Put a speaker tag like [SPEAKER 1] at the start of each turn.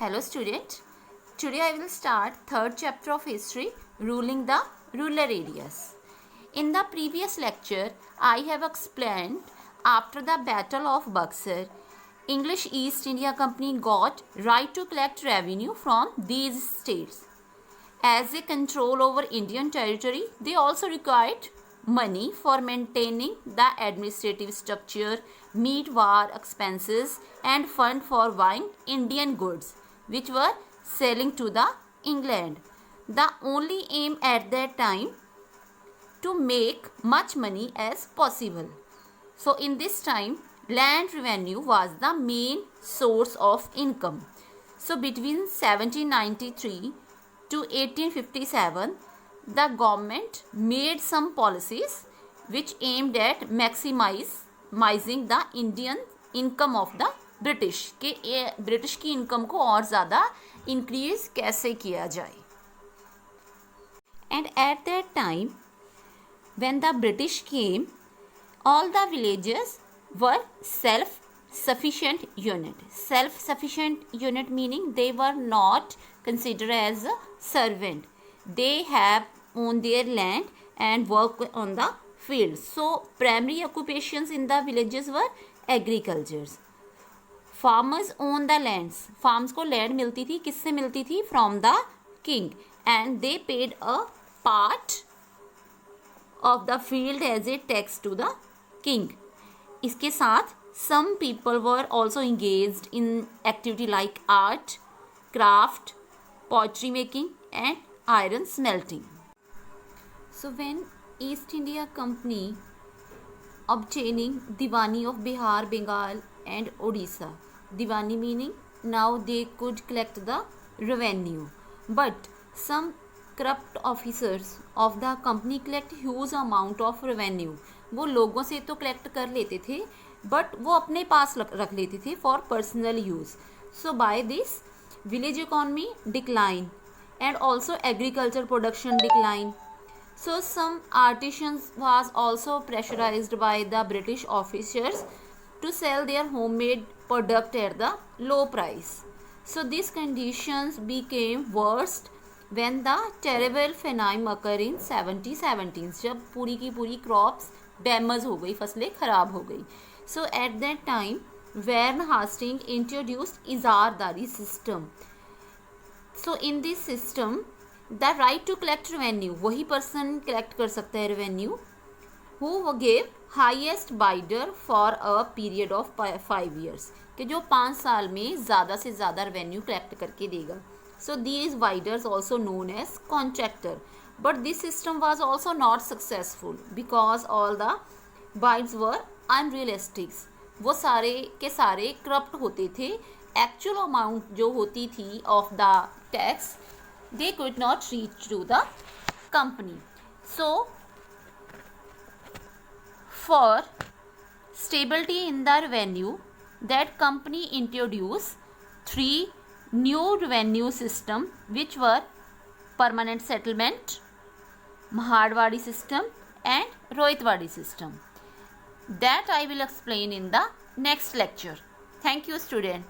[SPEAKER 1] Hello student. Today I will start third chapter of history, ruling the rural areas. In the previous lecture I have explained after the Battle of Buxar, English East India Company got right to collect revenue from these states. As they control over Indian territory, they also required money for maintaining the administrative structure, meet war expenses and fund for buying Indian goods which were selling to the England. The only aim at that time to make much money as possible. So in this time, land revenue was the main source of income. So between 1793 to 1857, the government made some policies which aimed at maximizing the Indian income of the British British की income को और ज़्यादा increase कैसे किया जाए. And at that time when the British came, all the villages were self-sufficient unit. Self-sufficient unit meaning they were not considered as a servant. They have owned their land and work on the fields. So primary occupations in the villages were agriculture. Farmers own the lands. Farms को land मिलती थी, किससे मिलती थी? From the king, and they paid a part of the field as a tax to the king. इसके साथ some people were also engaged in activity like art, craft, pottery making and iron smelting. So when East India Company obtaining Diwani of Bihar, Bengal and Odisha. Diwani meaning now they could collect the revenue. But some corrupt officers of the company collect huge amount of revenue. वो लोगों से तो collect कर लेते थे but वो अपने पास रख लेते थे for personal use. So by this village economy decline and also agriculture production decline. So some artisans was also pressurized by the British officers to sell their homemade product at the low price. So these conditions became worst when the terrible famine occurred in 1717, जब पूरी की पूरी crops damage हो गई, फसलें खराब हो गई. So at that time Warren Hastings introduced इजारदारी system. So in this system the right to collect revenue, वही person collect कर सकता है revenue who gave highest bidder for a period of 5 years, कि जो 5 साल में ज़्यादा से ज़्यादा revenue collect करके देगा. So these bidders also known as contractor, but this system was also not successful because all the bids were unrealistic. वो सारे के सारे corrupt होते थे. Actual amount जो होती थी of the tax they could not reach to the company. So for stability in the revenue, that company introduced 3 new revenue system which were permanent settlement, Mahadwadi system and Rohitwadi system. That I will explain in the next lecture. Thank you student.